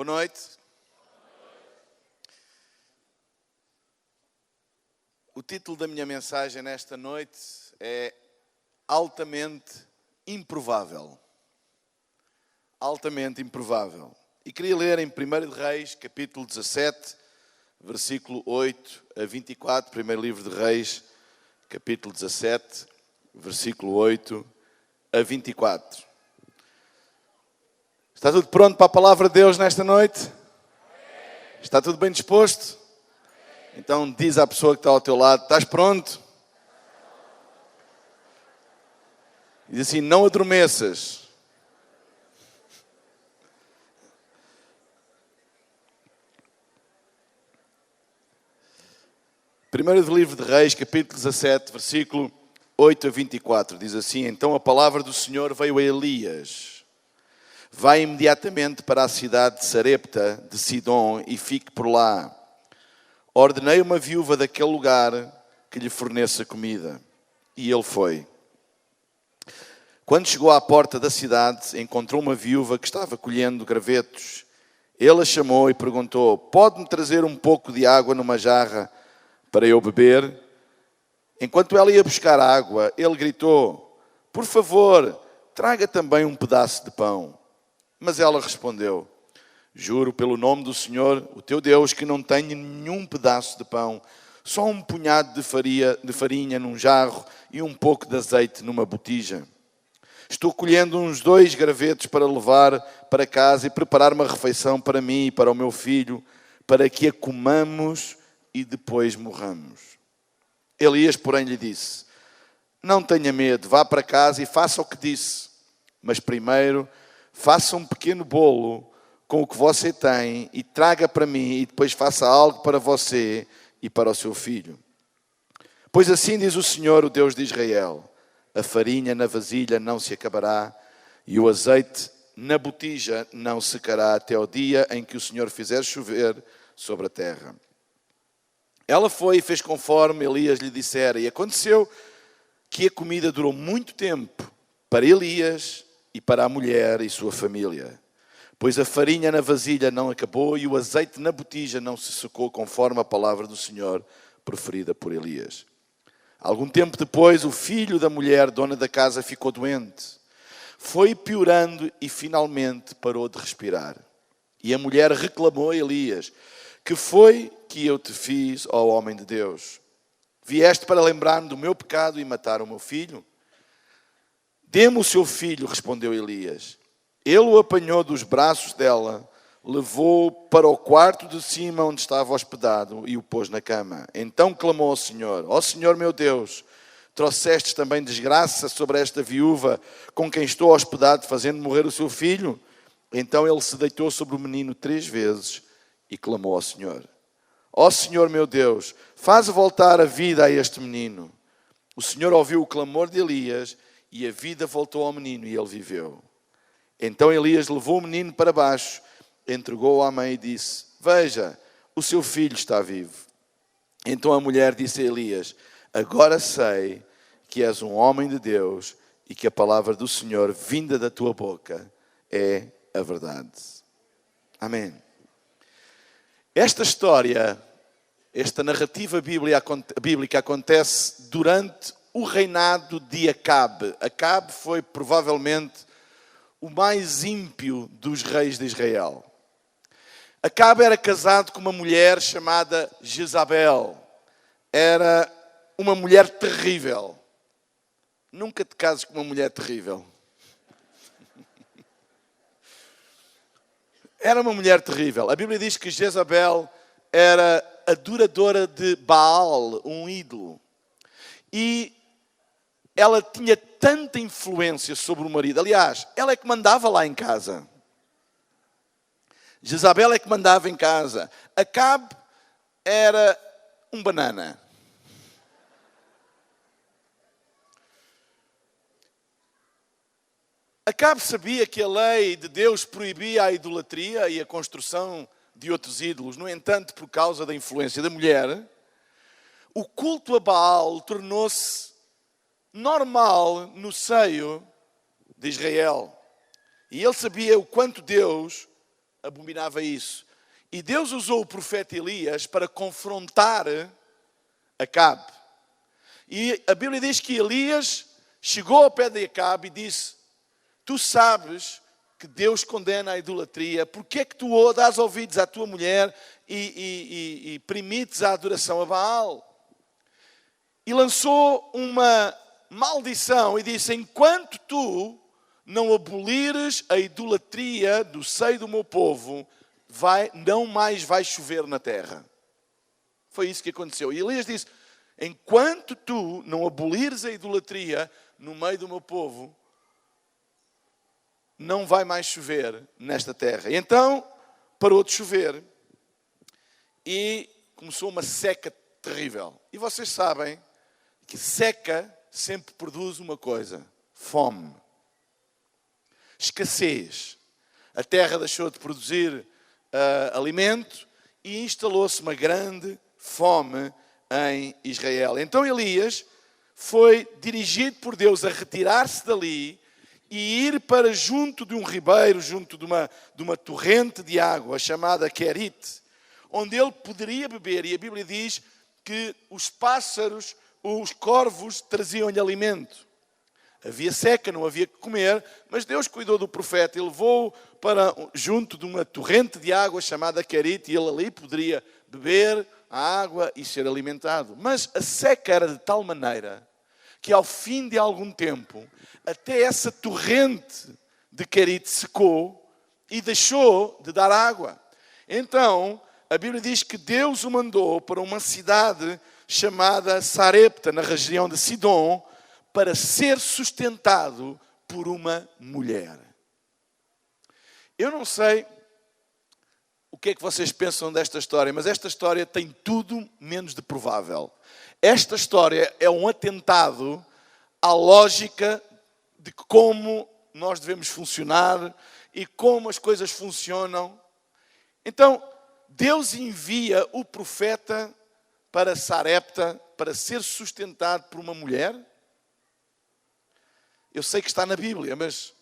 Boa noite. O título da minha mensagem nesta noite é Altamente Improvável. Altamente improvável. E queria ler em 1 de Reis, capítulo 17, versículo 8 a 24. Primeiro livro de Reis, capítulo 17, versículo 8 a 24. Está tudo pronto para a palavra de Deus nesta noite? Está tudo bem disposto? Então diz à pessoa que está ao teu lado, estás pronto? Diz assim, não adormeças. Primeiro livro de Reis, capítulo 17, versículo 8 a 24. Diz assim, então a palavra do Senhor veio a Elias. Vai imediatamente para a cidade de Sarepta, de Sidom, e fique por lá. Ordenei uma viúva daquele lugar que lhe forneça comida. E ele foi. Quando chegou à porta da cidade, encontrou uma viúva que estava colhendo gravetos. Ele a chamou e perguntou, pode-me trazer um pouco de água numa jarra para eu beber? Enquanto ela ia buscar água, ele gritou, por favor, traga também um pedaço de pão. Mas ela respondeu, juro pelo nome do Senhor, o teu Deus, que não tenho nenhum pedaço de pão, só um punhado de farinha num jarro e um pouco de azeite numa botija. Estou colhendo uns 2 gravetos para levar para casa e preparar uma refeição para mim e para o meu filho, para que a comamos e depois morramos. Elias, porém, lhe disse, não tenha medo, vá para casa e faça o que disse, mas primeiro faça um pequeno bolo com o que você tem e traga para mim e depois faça algo para você e para o seu filho. Pois assim diz o Senhor, o Deus de Israel, a farinha na vasilha não se acabará e o azeite na botija não secará até o dia em que o Senhor fizer chover sobre a terra. Ela foi e fez conforme Elias lhe dissera e aconteceu que a comida durou muito tempo para Elias e para a mulher e sua família. Pois a farinha na vasilha não acabou e o azeite na botija não se secou conforme a palavra do Senhor proferida por Elias. Algum tempo depois, o filho da mulher, dona da casa, ficou doente. Foi piorando e finalmente parou de respirar. E a mulher reclamou a Elias, que foi que eu te fiz, ó homem de Deus? Vieste para lembrar-me do meu pecado e matar o meu filho? Dê-me o seu filho, respondeu Elias. Ele o apanhou dos braços dela, levou-o para o quarto de cima onde estava hospedado e o pôs na cama. Então clamou ao Senhor, ó Senhor meu Deus, trouxestes também desgraça sobre esta viúva com quem estou hospedado, fazendo morrer o seu filho? Então ele se deitou sobre o menino 3 vezes e clamou ao Senhor. Ó Senhor meu Deus, faz voltar a vida a este menino. O Senhor ouviu o clamor de Elias e a vida voltou ao menino e ele viveu. Então Elias levou o menino para baixo, entregou-o à mãe e disse, veja, o seu filho está vivo. Então a mulher disse a Elias, agora sei que és um homem de Deus e que a palavra do Senhor vinda da tua boca é a verdade. Amém. Esta história, esta narrativa bíblica acontece durante o reinado de Acabe. Acabe foi provavelmente o mais ímpio dos reis de Israel. Acabe era casado com uma mulher chamada Jezabel. Era uma mulher terrível. Nunca te cases com uma mulher terrível. Era uma mulher terrível. A Bíblia diz que Jezabel era adoradora de Baal, um ídolo. E ela tinha tanta influência sobre o marido. Aliás, ela é que mandava lá em casa. Jezabel é que mandava em casa. Acabe era um banana. Acabe sabia que a lei de Deus proibia a idolatria e a construção de outros ídolos. No entanto, por causa da influência da mulher, o culto a Baal tornou-se normal no seio de Israel. E ele sabia o quanto Deus abominava isso. E Deus usou o profeta Elias para confrontar Acabe. E a Bíblia diz que Elias chegou ao pé de Acabe e disse: tu sabes que Deus condena a idolatria, porque é que tu dás ouvidos à tua mulher e permites a adoração a Baal? E lançou uma maldição e disse: enquanto tu não abolires a idolatria do seio do meu povo, não mais vai chover na terra. Foi isso que aconteceu. E Elias disse: enquanto tu não abolires a idolatria no meio do meu povo, não vai mais chover nesta terra. E então parou de chover e começou uma seca terrível. E vocês sabem que seca sempre produz uma coisa: fome, escassez. A terra deixou de produzir alimento e instalou-se uma grande fome em Israel. Então Elias foi dirigido por Deus a retirar-se dali e ir para junto de um ribeiro, junto de uma torrente de água chamada Querite, onde ele poderia beber. E a Bíblia diz que os pássaros, os corvos, traziam-lhe alimento. Havia seca, não havia que comer, mas Deus cuidou do profeta e levou-o para junto de uma torrente de água chamada Querite, e ele ali poderia beber a água e ser alimentado. Mas a seca era de tal maneira que ao fim de algum tempo, até essa torrente de Querite secou e deixou de dar água. Então, a Bíblia diz que Deus o mandou para uma cidade chamada Sarepta, na região de Sidom, para ser sustentado por uma mulher. Eu não sei o que é que vocês pensam desta história, mas esta história tem tudo menos de provável. Esta história é um atentado à lógica de como nós devemos funcionar e como as coisas funcionam. Então, Deus envia o profeta para Sarepta para ser sustentado por uma mulher. Eu sei que está na Bíblia, mas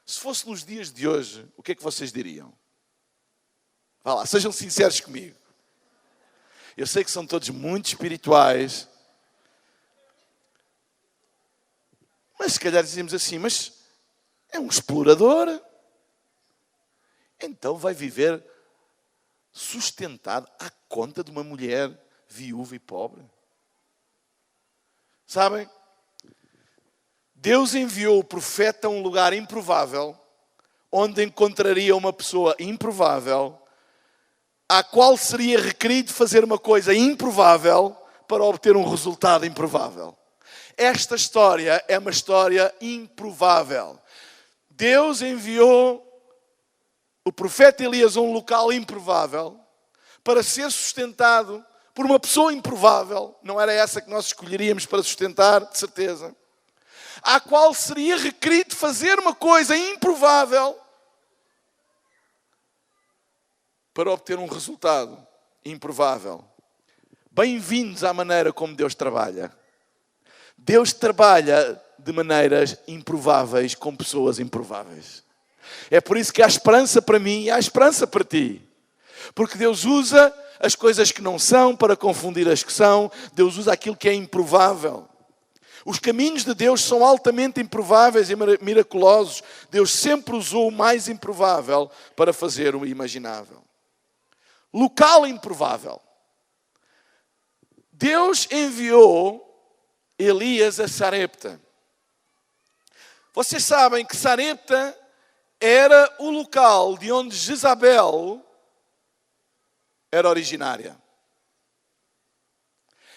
se fosse nos dias de hoje, o que é que vocês diriam? Vá lá, sejam sinceros comigo. Eu sei que são todos muito espirituais, mas se calhar dizíamos assim: mas é um explorador, então vai viver sustentado à conta de uma mulher viúva e pobre. Sabem? Deus enviou o profeta a um lugar improvável, onde encontraria uma pessoa improvável, à qual seria requerido fazer uma coisa improvável para obter um resultado improvável. Esta história é uma história improvável. Deus enviou o profeta Elias a um local improvável para ser sustentado por uma pessoa improvável. Não era essa que nós escolheríamos para sustentar, de certeza. À qual seria requerido fazer uma coisa improvável para obter um resultado improvável. Bem-vindos à maneira como Deus trabalha. Deus trabalha de maneiras improváveis com pessoas improváveis. É por isso que há esperança para mim e há esperança para ti. Porque Deus usa as coisas que não são para confundir as que são. Deus usa aquilo que é improvável. Os caminhos de Deus são altamente improváveis e miraculosos. Deus sempre usou o mais improvável para fazer o imaginável. Local improvável. Deus enviou Elias a Sarepta. Vocês sabem que Sarepta era o local de onde Jezabel era originária.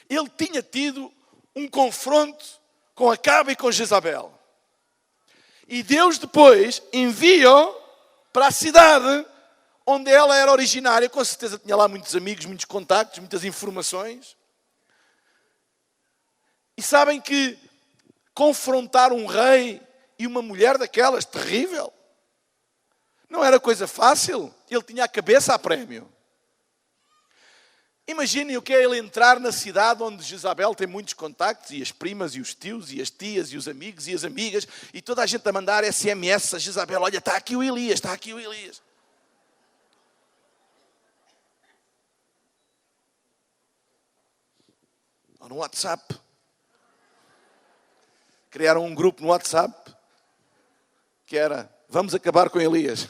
Ele tinha tido um confronto com Acabe e com Jezabel. E Deus depois envia-o para a cidade onde ela era originária. Com certeza tinha lá muitos amigos, muitos contactos, muitas informações. E sabem que confrontar um rei e uma mulher daquelas, terrível. Não era coisa fácil. Ele tinha a cabeça a prémio. Imaginem o que é ele entrar na cidade onde Jezabel tem muitos contactos, e as primas, e os tios, e as tias, e os amigos, e as amigas, e toda a gente a mandar SMS a Jezabel: olha, está aqui o Elias, está aqui o Elias. Ou no WhatsApp. Criaram um grupo no WhatsApp que era: vamos acabar com Elias.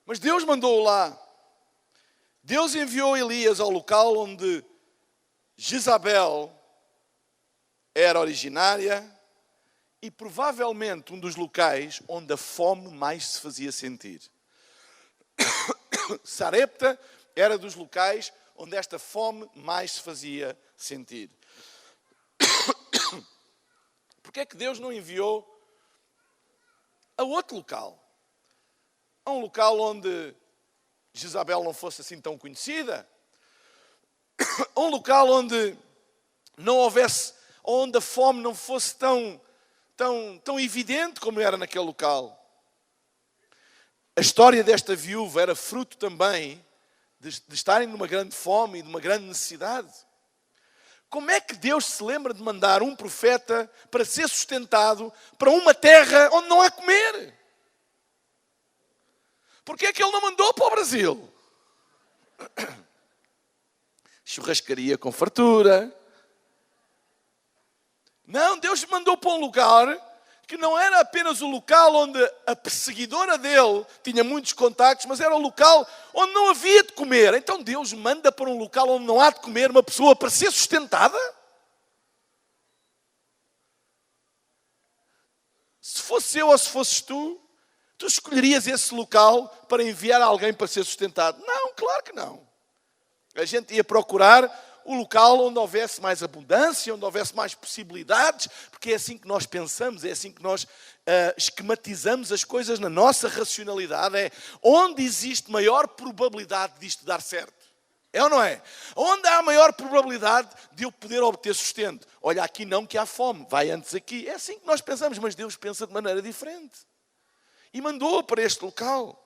Mas Deus mandou-o lá. Deus enviou Elias ao local onde Jezabel era originária e provavelmente um dos locais onde a fome mais se fazia sentir. Sarepta era dos locais onde esta fome mais se fazia sentir. Porque é que Deus não enviou a outro local? A um local onde Jezabel não fosse assim tão conhecida? A um local onde não houvesse, onde a fome não fosse tão evidente como era naquele local? A história desta viúva era fruto também de estarem numa grande fome e de uma grande necessidade. Como é que Deus se lembra de mandar um profeta para ser sustentado para uma terra onde não há comer? Porquê é que Ele não mandou para o Brasil? Churrascaria com fartura. Não, Deus mandou para um lugar que não era apenas o local onde a perseguidora dele tinha muitos contactos, mas era o local onde não havia de comer. Então Deus manda para um local onde não há de comer uma pessoa para ser sustentada? Se fosse eu ou se fosses tu escolherias esse local para enviar alguém para ser sustentado? Não, claro que não. A gente ia procurar o local onde houvesse mais abundância, onde houvesse mais possibilidades, porque é assim que nós pensamos, é assim que nós esquematizamos as coisas na nossa racionalidade. É onde existe maior probabilidade disto dar certo. É ou não é? Onde há a maior probabilidade de eu poder obter sustento? Olha, aqui não, que há fome. Vai antes aqui. É assim que nós pensamos, mas Deus pensa de maneira diferente. E mandou para este local.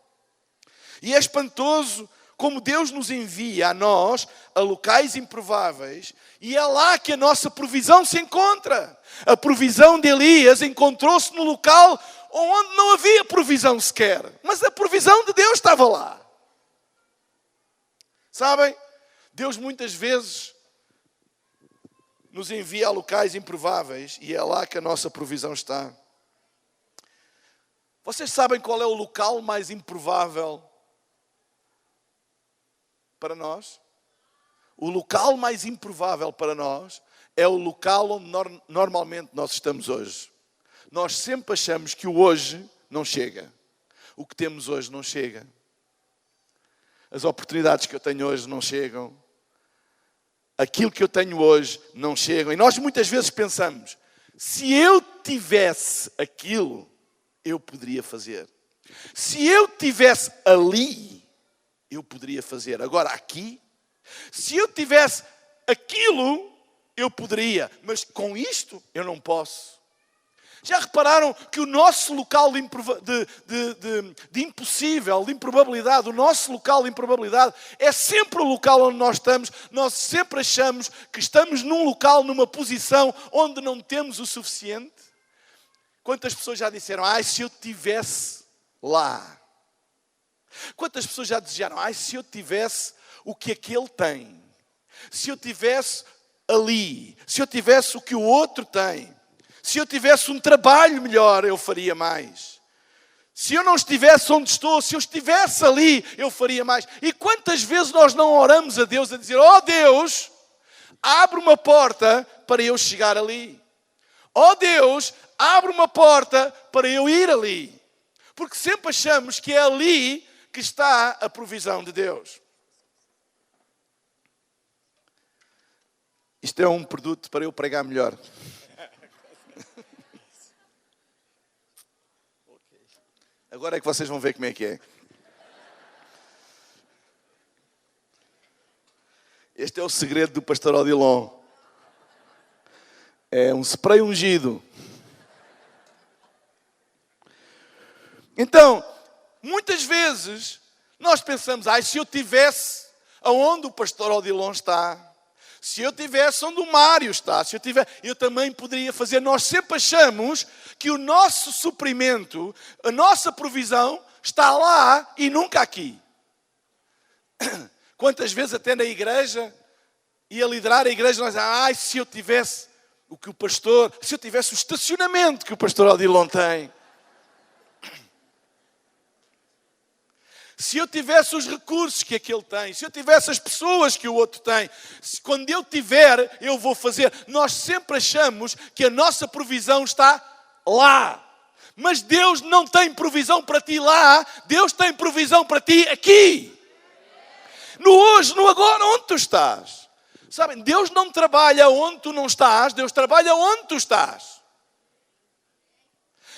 E é espantoso como Deus nos envia a nós a locais improváveis, e é lá que a nossa provisão se encontra. A provisão de Elias encontrou-se no local onde não havia provisão sequer, mas a provisão de Deus estava lá. Sabem? Deus muitas vezes nos envia a locais improváveis e é lá que a nossa provisão está. Vocês sabem qual é o local mais improvável para nós? O local mais improvável para nós é o local onde normalmente nós estamos hoje. Nós sempre achamos que o hoje não chega. O que temos hoje não chega. As oportunidades que eu tenho hoje não chegam. Aquilo que eu tenho hoje não chega. E nós muitas vezes pensamos, se eu tivesse aquilo, eu poderia fazer. Se eu tivesse ali, eu poderia fazer. Agora aqui, se eu tivesse aquilo, eu poderia. Mas com isto, eu não posso. Já repararam que o nosso local de impossível, de improbabilidade, o nosso local de improbabilidade é sempre o local onde nós estamos. Nós sempre achamos que estamos num local, numa posição onde não temos o suficiente. Quantas pessoas já disseram, se eu estivesse lá? Quantas pessoas já desejaram, se eu tivesse o que aquele tem? Se eu tivesse ali? Se eu tivesse o que o outro tem? Se eu tivesse um trabalho melhor, eu faria mais. Se eu não estivesse onde estou, se eu estivesse ali, eu faria mais. E quantas vezes nós não oramos a Deus a dizer, Deus, abre uma porta para eu chegar ali. Deus, abre uma porta para eu ir ali. Porque sempre achamos que é ali que está a provisão de Deus. Isto é um produto para eu pregar melhor. Agora é que vocês vão ver como é que é. Este é o segredo do pastor Odilon. É um spray ungido. Então, muitas vezes, nós pensamos, se eu tivesse aonde o pastor Odilon está, se eu tivesse onde o Mário está, eu também poderia fazer. Nós sempre achamos que o nosso suprimento, a nossa provisão, está lá e nunca aqui. Quantas vezes até na igreja, e a liderar a igreja, nós dizemos, se eu tivesse o que o pastor, se eu tivesse o estacionamento que o pastor Odilon tem, se eu tivesse os recursos que aquele tem, se eu tivesse as pessoas que o outro tem, quando eu tiver, eu vou fazer. Nós sempre achamos que a nossa provisão está lá. Mas Deus não tem provisão para ti lá, Deus tem provisão para ti aqui. No hoje, no agora, onde tu estás. Sabem, Deus não trabalha onde tu não estás, Deus trabalha onde tu estás.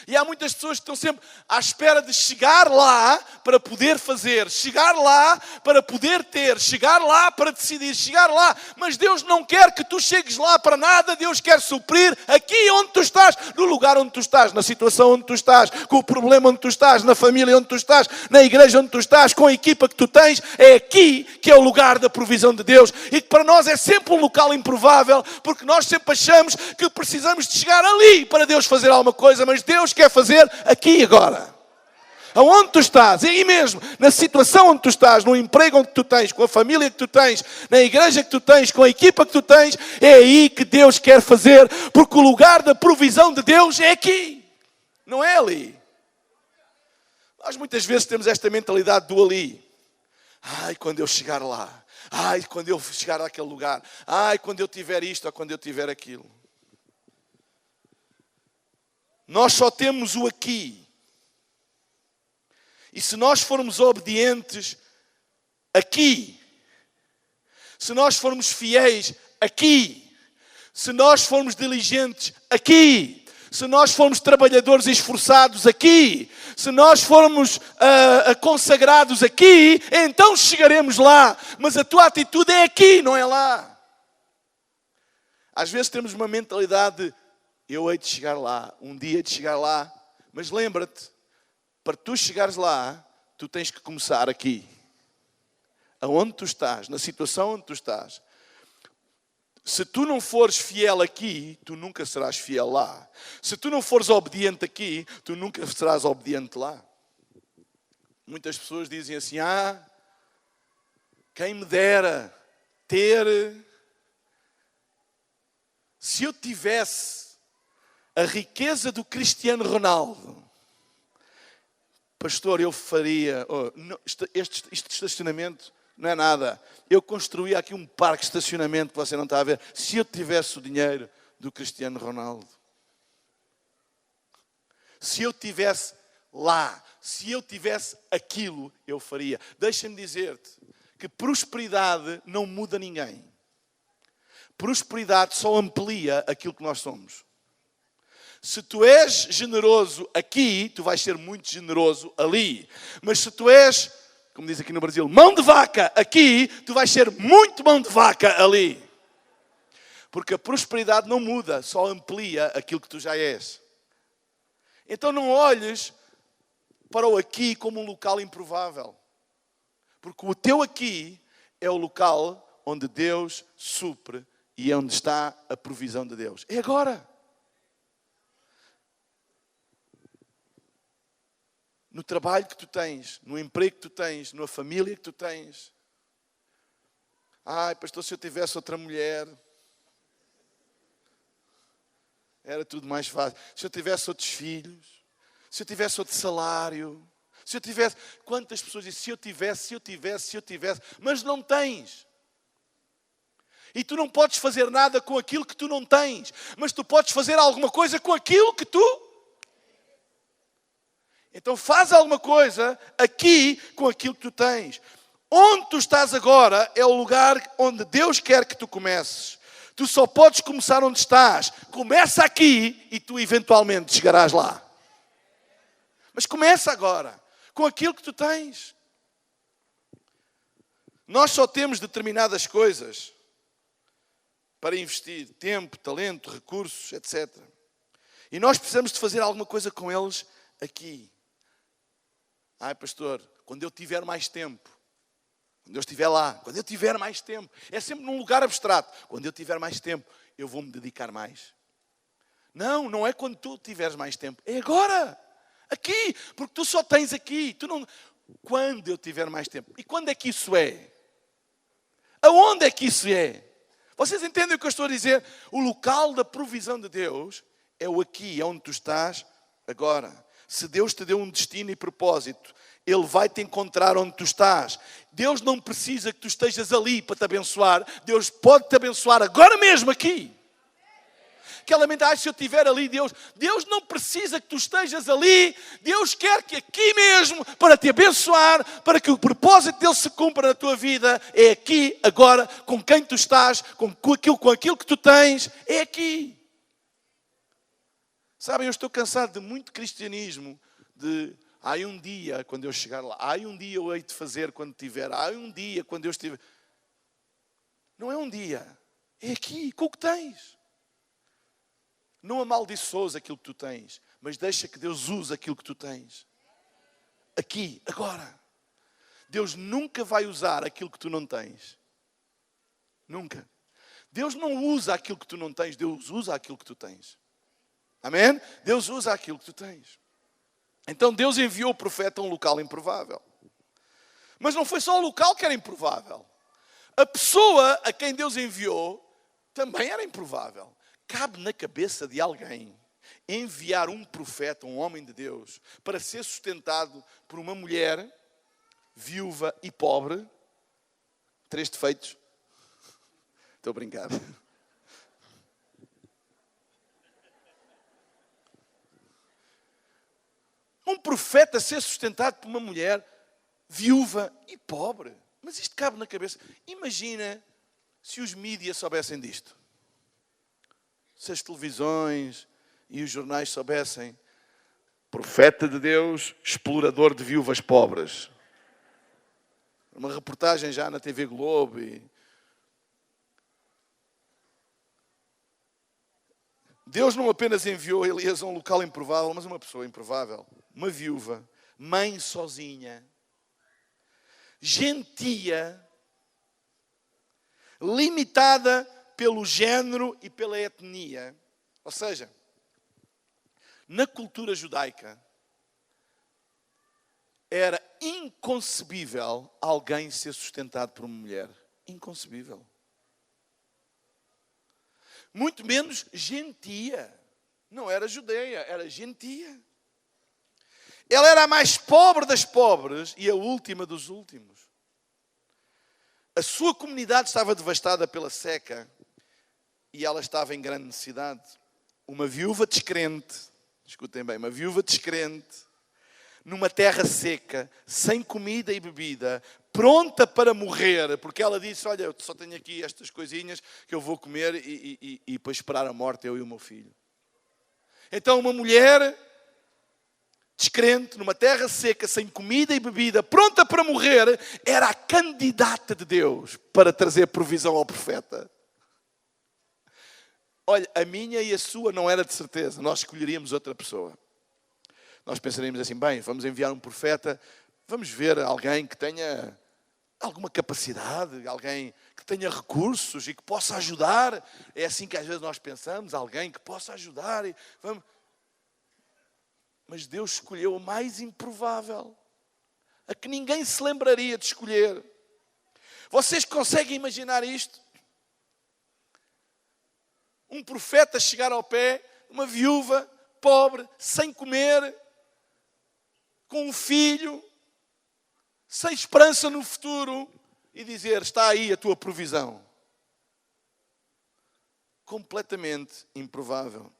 E há muitas pessoas que estão sempre à espera de chegar lá para poder fazer, chegar lá para poder ter, chegar lá para decidir, chegar lá. Mas Deus não quer que tu chegues lá para nada, Deus quer suprir aqui onde tu estás, no lugar onde tu estás, na situação onde tu estás, com o problema onde tu estás, na família onde tu estás, na igreja onde tu estás, com a equipa que tu tens. É aqui que é o lugar da provisão de Deus. E que para nós é sempre um local improvável, porque nós sempre achamos que precisamos de chegar ali para Deus fazer alguma coisa, mas Deus quer fazer aqui e agora. Aonde tu estás, aí mesmo, na situação onde tu estás, no emprego onde tu tens, com a família que tu tens, na igreja que tu tens, com a equipa que tu tens, é aí que Deus quer fazer, porque o lugar da provisão de Deus é aqui, não é ali. Nós muitas vezes temos esta mentalidade do ali. Quando eu chegar lá, quando eu chegar àquele lugar, quando eu tiver isto ou quando eu tiver aquilo. Nós só temos o aqui. E se nós formos obedientes aqui, se nós formos fiéis aqui, se nós formos diligentes aqui, se nós formos trabalhadores esforçados aqui, se nós formos consagrados aqui, então chegaremos lá. Mas a tua atitude é aqui, não é lá. Às vezes temos uma mentalidade de eu hei de chegar lá, um dia hei de chegar lá. Mas lembra-te, para tu chegares lá, tu tens que começar aqui. Aonde tu estás, na situação onde tu estás. Se tu não fores fiel aqui, tu nunca serás fiel lá. Se tu não fores obediente aqui, tu nunca serás obediente lá. Muitas pessoas dizem assim, quem me dera ter... Se eu tivesse a riqueza do Cristiano Ronaldo, pastor, eu faria... Este estacionamento não é nada. Eu construía aqui um parque de estacionamento que você não está a ver. Se eu tivesse o dinheiro do Cristiano Ronaldo. Se eu tivesse lá, se eu tivesse aquilo, eu faria. Deixa-me dizer-te que prosperidade não muda ninguém. Prosperidade só amplia aquilo que nós somos. Se tu és generoso aqui, tu vais ser muito generoso ali. Mas se tu és, como diz aqui no Brasil, mão de vaca aqui, tu vais ser muito mão de vaca ali. Porque a prosperidade não muda, só amplia aquilo que tu já és. Então não olhes para o aqui como um local improvável. Porque o teu aqui é o local onde Deus supre e é onde está a provisão de Deus. É agora. No trabalho que tu tens, no emprego que tu tens, na família que tu tens. Pastor, se eu tivesse outra mulher, era tudo mais fácil. Se eu tivesse outros filhos, se eu tivesse outro salário, se eu tivesse... Quantas pessoas dizem, se eu tivesse, mas não tens. E tu não podes fazer nada com aquilo que tu não tens, mas tu podes fazer alguma coisa com aquilo que tu... Então faz alguma coisa aqui com aquilo que tu tens. Onde tu estás agora é o lugar onde Deus quer que tu comeces. Tu só podes começar onde estás. Começa aqui e tu eventualmente chegarás lá. Mas começa agora, com aquilo que tu tens. Nós só temos determinadas coisas para investir. Tempo, talento, recursos, etc. E nós precisamos de fazer alguma coisa com eles aqui. Pastor, quando eu tiver mais tempo, quando eu estiver lá, quando eu tiver mais tempo, é sempre num lugar abstrato. Quando eu tiver mais tempo, eu vou me dedicar mais. Não é quando tu tiveres mais tempo, é agora, aqui, porque tu só tens aqui. Quando eu tiver mais tempo. E quando é que isso é? Aonde é que isso é? Vocês entendem o que eu estou a dizer? O local da provisão de Deus é o aqui, é onde tu estás agora. Se Deus te deu um destino e propósito, Ele vai te encontrar onde tu estás. Deus não precisa que tu estejas ali para te abençoar. Deus pode te abençoar agora mesmo aqui. Aquela mente, se eu estiver ali, Deus não precisa que tu estejas ali. Deus quer que aqui mesmo, para te abençoar, para que o propósito dele se cumpra na tua vida, é aqui, agora, com quem tu estás, com aquilo que tu tens, é aqui. Sabem, eu estou cansado de muito cristianismo, de um dia quando eu chegar lá, um dia eu hei de fazer quando tiver, um dia quando eu estiver. Não é um dia, é aqui, com o que tens. Não amaldiçoas aquilo que tu tens, mas deixa que Deus use aquilo que tu tens. Aqui, agora. Deus nunca vai usar aquilo que tu não tens. Nunca. Deus não usa aquilo que tu não tens, Deus usa aquilo que tu tens. Amém? Deus usa aquilo que tu tens. Então Deus enviou o profeta a um local improvável. Mas não foi só o local que era improvável. A pessoa a quem Deus enviou também era improvável. Cabe na cabeça de alguém enviar um profeta, um homem de Deus, para ser sustentado por uma mulher viúva e pobre? 3 defeitos. Estou a brincar. Um profeta ser sustentado por uma mulher viúva e pobre. Mas isto cabe na cabeça. Imagina se os mídias soubessem disto. Se as televisões e os jornais soubessem. Profeta de Deus, explorador de viúvas pobres. Uma reportagem já na TV Globo. Deus não apenas enviou Elias a um local improvável, mas uma pessoa improvável. Uma viúva, mãe sozinha, gentia, limitada pelo género e pela etnia. Ou seja, na cultura judaica, era inconcebível alguém ser sustentado por uma mulher. Inconcebível. Muito menos gentia. Não era judeia, era gentia. Ela era a mais pobre das pobres e a última dos últimos. A sua comunidade estava devastada pela seca e ela estava em grande necessidade. Uma viúva descrente, escutem bem, uma viúva descrente, numa terra seca, sem comida e bebida, pronta para morrer, porque ela disse, olha, eu só tenho aqui estas coisinhas que eu vou comer e depois esperar a morte, eu e o meu filho. Então uma mulher descrente, numa terra seca, sem comida e bebida, pronta para morrer, era a candidata de Deus para trazer provisão ao profeta. Olha, a minha e a sua não era de certeza, nós escolheríamos outra pessoa. Nós pensaríamos assim, bem, vamos enviar um profeta, vamos ver alguém que tenha alguma capacidade, alguém que tenha recursos e que possa ajudar. É assim que às vezes nós pensamos, alguém que possa ajudar. Mas Deus escolheu o mais improvável, a que ninguém se lembraria de escolher. Vocês conseguem imaginar isto? Um profeta chegar ao pé, uma viúva pobre, sem comer, com um filho, sem esperança no futuro, e dizer, está aí a tua provisão. Completamente improvável.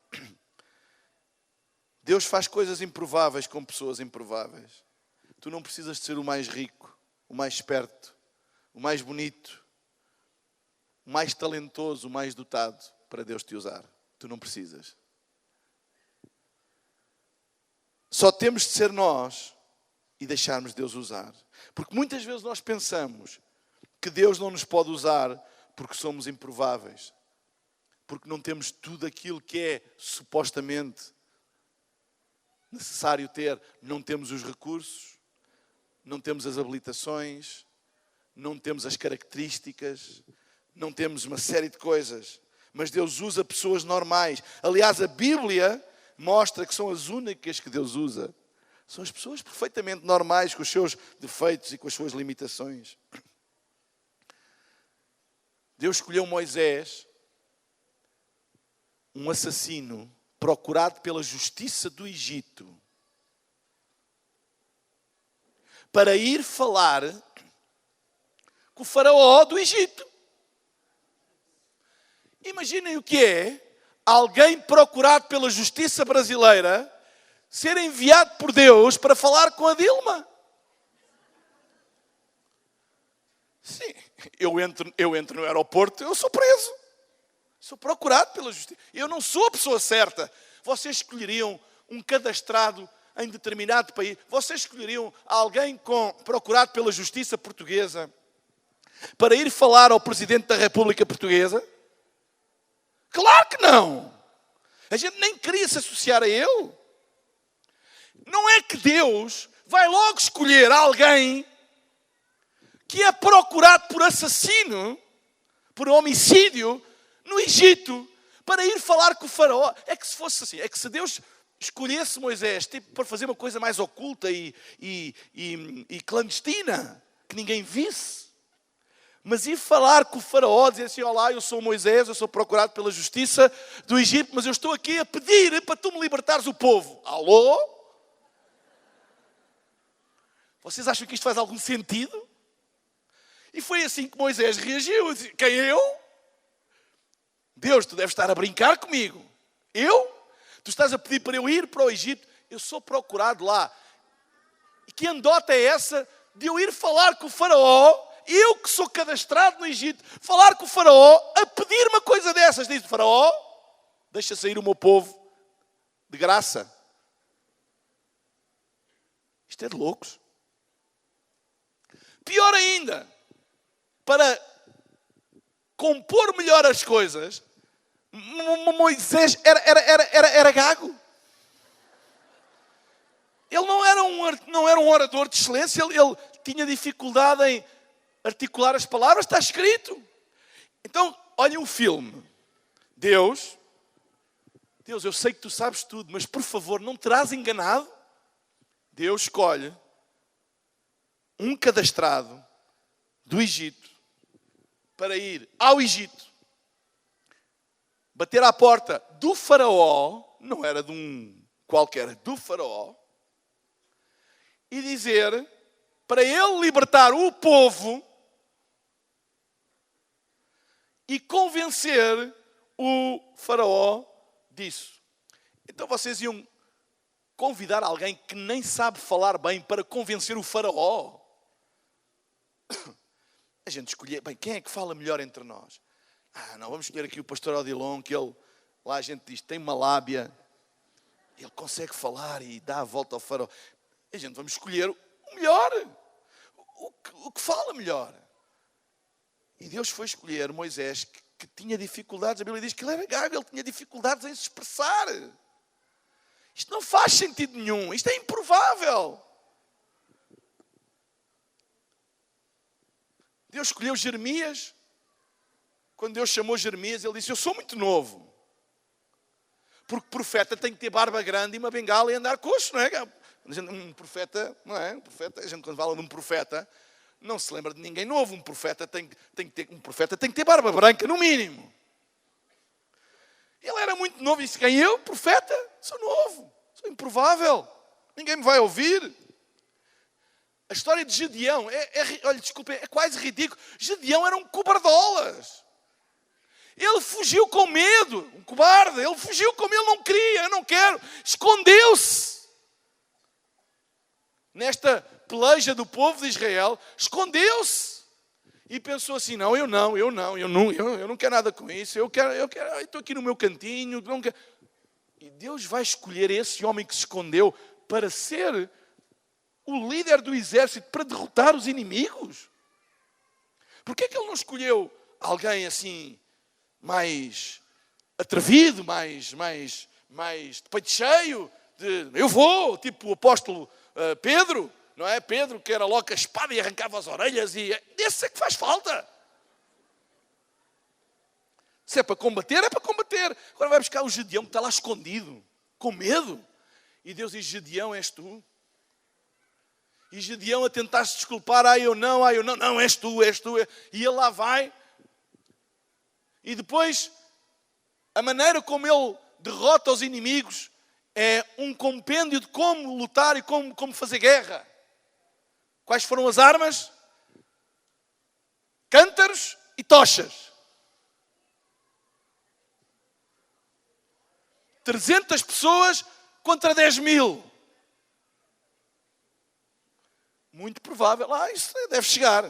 Deus faz coisas improváveis com pessoas improváveis. Tu não precisas de ser o mais rico, o mais esperto, o mais bonito, o mais talentoso, o mais dotado para Deus te usar. Tu não precisas. Só temos de ser nós e deixarmos Deus usar. Porque muitas vezes nós pensamos que Deus não nos pode usar porque somos improváveis. Porque não temos tudo aquilo que é supostamente necessário ter. Não temos os recursos, não temos as habilitações, não temos as características, não temos uma série de coisas. Mas Deus usa pessoas normais. Aliás, a Bíblia mostra que são as únicas que Deus usa. São as pessoas perfeitamente normais, com os seus defeitos e com as suas limitações. Deus escolheu Moisés, um assassino procurado pela justiça do Egito, para ir falar com o faraó do Egito. Imaginem o que é alguém procurado pela justiça brasileira ser enviado por Deus para falar com a Dilma. Sim, eu entro no aeroporto, eu sou preso. Sou procurado pela justiça. Eu não sou a pessoa certa. Vocês escolheriam um cadastrado em determinado país? Vocês escolheriam alguém procurado pela justiça portuguesa para ir falar ao Presidente da República Portuguesa? Claro que não. A gente nem queria se associar a ele. Não é que Deus vai logo escolher alguém que é procurado por assassino, por homicídio, no Egito, para ir falar com o faraó. É que se fosse assim, é que se Deus escolhesse Moisés tipo, para fazer uma coisa mais oculta e clandestina, que ninguém visse, mas ir falar com o faraó, dizer assim, olá, eu sou Moisés, eu sou procurado pela justiça do Egito, mas eu estou aqui a pedir para tu me libertares o povo. Alô? Vocês acham que isto faz algum sentido? E foi assim que Moisés reagiu. Disse, quem eu? Deus, tu deves estar a brincar comigo. Eu? Tu estás a pedir para eu ir para o Egito? Eu sou procurado lá. E que andota é essa de eu ir falar com o faraó, eu que sou cadastrado no Egito, falar com o faraó a pedir uma coisa dessas? Diz o faraó, deixa sair o meu povo de graça. Isto é de loucos. Pior ainda, para compor melhor as coisas, Moisés era gago. Ele não era um orador de excelência, ele tinha dificuldade em articular as palavras, está escrito. Então, olhem o filme. Deus, eu sei que tu sabes tudo, mas por favor, não terás enganado? Deus escolhe um cadastrado do Egito para ir ao Egito, bater à porta do faraó, não era de um qualquer, do faraó, e dizer para ele libertar o povo e convencer o faraó disso. Então vocês iam convidar alguém que nem sabe falar bem para convencer o faraó? A gente escolher, bem, quem é que fala melhor entre nós? Não, vamos escolher aqui o pastor Odilon, que ele, lá a gente diz, tem uma lábia, ele consegue falar e dá a volta ao faraó. A gente vamos escolher o melhor, o que fala melhor. E Deus foi escolher Moisés, que tinha dificuldades, a Bíblia diz que ele era gago, ele tinha dificuldades em se expressar. Isto não faz sentido nenhum, isto é improvável. Deus escolheu Jeremias. Quando Deus chamou Jeremias, ele disse, eu sou muito novo. Porque profeta tem que ter barba grande e uma bengala e andar coxo, não é? Um profeta, não é? A gente quando fala de um profeta, não se lembra de ninguém novo. Um profeta tem que ter barba branca, no mínimo. Ele era muito novo e disse, quem eu? Profeta? Sou novo, sou improvável. Ninguém me vai ouvir. A história de Gedeão, olha, desculpem, é quase ridículo. Gedeão era um cobardolas. Ele fugiu com medo, um cobarde. Ele fugiu com medo, ele não queria, eu não quero. Escondeu-se. Nesta peleja do povo de Israel, escondeu-se. E pensou assim, eu não quero nada com isso. Eu estou aqui no meu cantinho. Não quero. E Deus vai escolher esse homem que se escondeu para ser o líder do exército, para derrotar os inimigos. Porquê é que ele não escolheu alguém assim, mais atrevido, mais de peito cheio, eu vou, tipo o apóstolo Pedro, não é? Pedro que era logo a espada e arrancava as orelhas, e esse é que faz falta. Se é para combater, é para combater. Agora vai buscar o Gedeão que está lá escondido, com medo. E Deus diz, Gedeão, és tu? E Gedeão a tentar se desculpar, eu não, não, és tu. E ele lá vai. E depois, a maneira como ele derrota os inimigos é um compêndio de como lutar e como fazer guerra. Quais foram as armas? Cântaros e tochas. 300 pessoas contra 10.000. Muito provável. Isso deve chegar.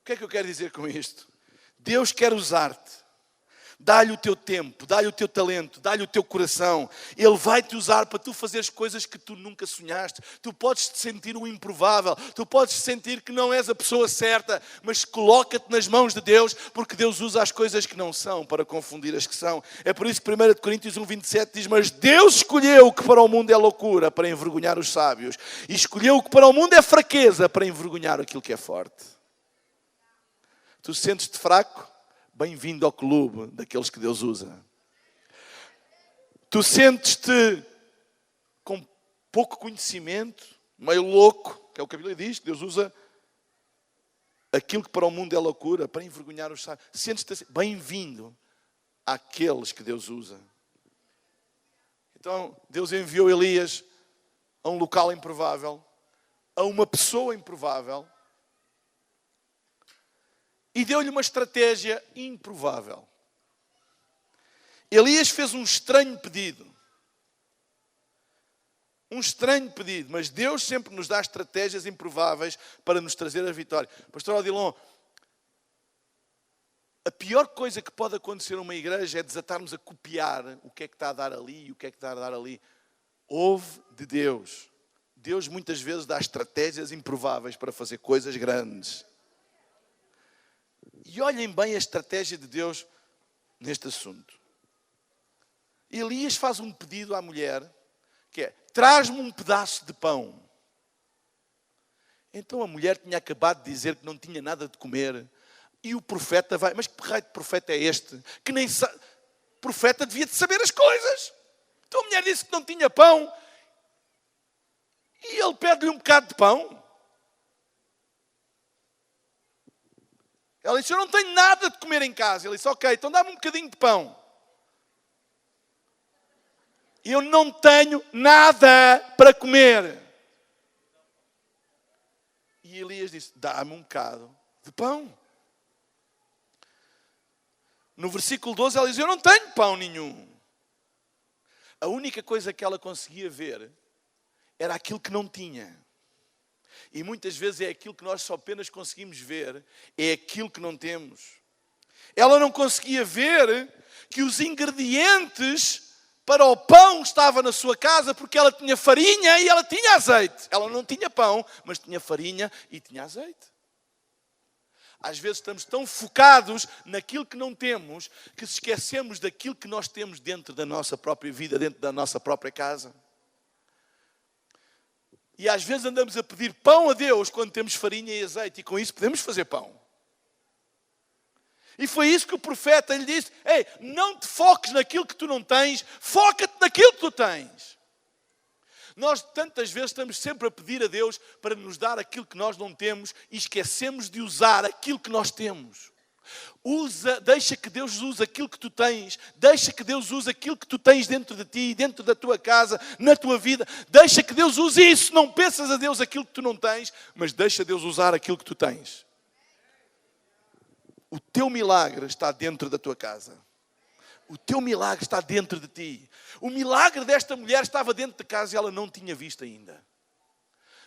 O que é que eu quero dizer com isto? Deus quer usar-te. Dá-lhe o teu tempo, dá-lhe o teu talento, dá-lhe o teu coração. Ele vai te usar para tu fazeres coisas que tu nunca sonhaste. Tu podes te sentir o improvável, tu podes sentir que não és a pessoa certa, mas coloca-te nas mãos de Deus, porque Deus usa as coisas que não são para confundir as que são. É por isso que 1 Coríntios 1:27 diz: mas Deus escolheu o que para o mundo é loucura para envergonhar os sábios, e escolheu o que para o mundo é fraqueza para envergonhar aquilo que é forte. Tu sentes-te fraco? Bem-vindo ao clube daqueles que Deus usa. Tu sentes-te com pouco conhecimento, meio louco, que é o que a Bíblia diz, que Deus usa aquilo que para o mundo é loucura, para envergonhar os sábios. Sentes-te assim, bem-vindo àqueles que Deus usa. Então, Deus enviou Elias a um local improvável, a uma pessoa improvável, e deu-lhe uma estratégia improvável. Elias fez um estranho pedido. Um estranho pedido, mas Deus sempre nos dá estratégias improváveis para nos trazer a vitória. Pastor Odilon, a pior coisa que pode acontecer numa igreja é desatarmos a copiar o que é que está a dar ali e o que é que está a dar ali. Ouve de Deus. Deus muitas vezes dá estratégias improváveis para fazer coisas grandes. E olhem bem a estratégia de Deus neste assunto. Elias faz um pedido à mulher, que é: traz-me um pedaço de pão. Então a mulher tinha acabado de dizer que não tinha nada de comer. E o profeta vai: mas que raio de profeta é este? Que nem sabe. O profeta devia de saber as coisas. Então a mulher disse que não tinha pão. E ele pede-lhe um bocado de pão. Ela disse: eu não tenho nada de comer em casa. Ele disse: ok, então dá-me um bocadinho de pão. Eu não tenho nada para comer. E Elias disse: dá-me um bocado de pão. No versículo 12 ela diz: eu não tenho pão nenhum. A única coisa que ela conseguia ver era aquilo que não tinha. E muitas vezes é aquilo que nós só apenas conseguimos ver, é aquilo que não temos. Ela não conseguia ver que os ingredientes para o pão estavam na sua casa, porque ela tinha farinha e ela tinha azeite. Ela não tinha pão, mas tinha farinha e tinha azeite. Às vezes estamos tão focados naquilo que não temos, que esquecemos daquilo que nós temos dentro da nossa própria vida, dentro da nossa própria casa. E às vezes andamos a pedir pão a Deus quando temos farinha e azeite, e com isso podemos fazer pão. E foi isso que o profeta lhe disse: ei, não te foques naquilo que tu não tens, foca-te naquilo que tu tens. Nós tantas vezes estamos sempre a pedir a Deus para nos dar aquilo que nós não temos e esquecemos de usar aquilo que nós temos. Deixa que Deus use aquilo que tu tens. Deixa que Deus use aquilo que tu tens dentro de ti, dentro da tua casa, na tua vida. Deixa que Deus use isso. Não peças a Deus aquilo que tu não tens, mas deixa Deus usar aquilo que tu tens. O teu milagre está dentro da tua casa. O teu milagre está dentro de ti. O milagre desta mulher estava dentro de casa e ela não tinha visto ainda.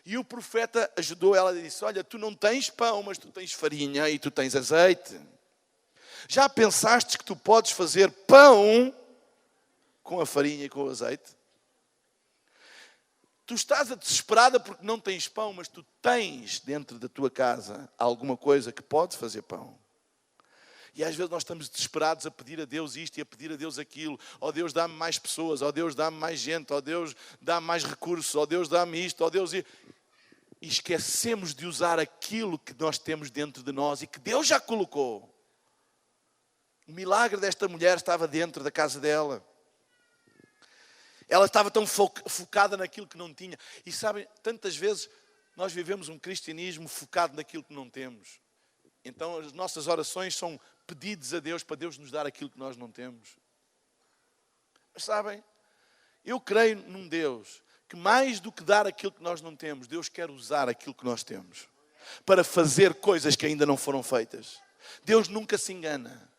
E o profeta ajudou ela e disse: olha, tu não tens pão, mas tu tens farinha e tu tens azeite. Já pensaste que tu podes fazer pão com a farinha e com o azeite? Tu estás desesperada porque não tens pão, mas tu tens dentro da tua casa alguma coisa que pode fazer pão. E às vezes nós estamos desesperados a pedir a Deus isto e a pedir a Deus aquilo. Ó Deus, dá-me mais pessoas. Ó Deus, dá-me mais gente. Ó Deus, dá-me mais recursos. Ó Deus, dá-me isto. Ó Deus... E esquecemos de usar aquilo que nós temos dentro de nós e que Deus já colocou. O milagre desta mulher estava dentro da casa dela. Ela estava tão focada naquilo que não tinha. E sabem, tantas vezes nós vivemos um cristianismo focado naquilo que não temos. Então as nossas orações são pedidos a Deus para Deus nos dar aquilo que nós não temos. Mas sabem, eu creio num Deus que mais do que dar aquilo que nós não temos, Deus quer usar aquilo que nós temos para fazer coisas que ainda não foram feitas. Deus nunca se engana.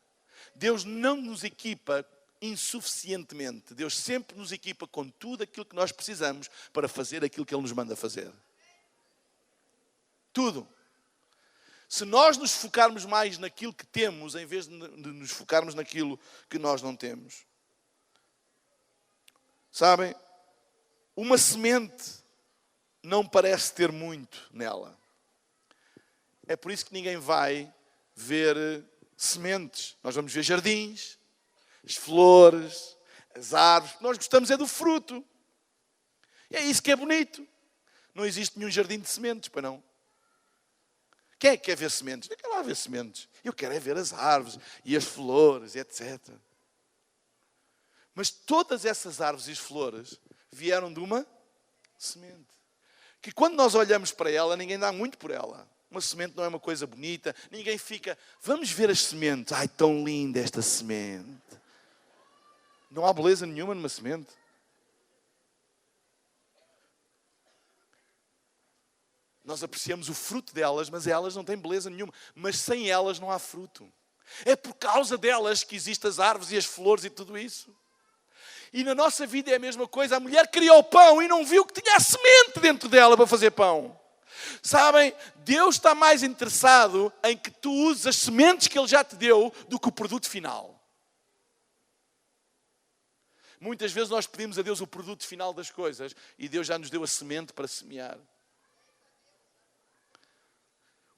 Deus não nos equipa insuficientemente. Deus sempre nos equipa com tudo aquilo que nós precisamos para fazer aquilo que Ele nos manda fazer. Tudo. Se nós nos focarmos mais naquilo que temos, em vez de nos focarmos naquilo que nós não temos. Sabem, uma semente não parece ter muito nela. É por isso que ninguém vai ver sementes. Nós vamos ver jardins, as flores, as árvores. Nós gostamos é do fruto. E é isso que é bonito. Não existe nenhum jardim de sementes, pois não? Quem é que quer ver sementes? Não quer lá ver sementes. Eu quero é ver as árvores e as flores, etc. Mas todas essas árvores e as flores vieram de uma semente. Que quando nós olhamos para ela, ninguém dá muito por ela. Uma semente não é uma coisa bonita. Ninguém fica, vamos ver as sementes. Ai, tão linda esta semente. Não há beleza nenhuma numa semente. Nós apreciamos o fruto delas, mas elas não têm beleza nenhuma. Mas sem elas não há fruto. É por causa delas que existem as árvores e as flores e tudo isso. E na nossa vida é a mesma coisa. A mulher criou o pão e não viu que tinha a semente dentro dela para fazer pão. Sabem, Deus está mais interessado em que tu uses as sementes que Ele já te deu do que o produto final. Muitas vezes nós pedimos a Deus o produto final das coisas e Deus já nos deu a semente para semear.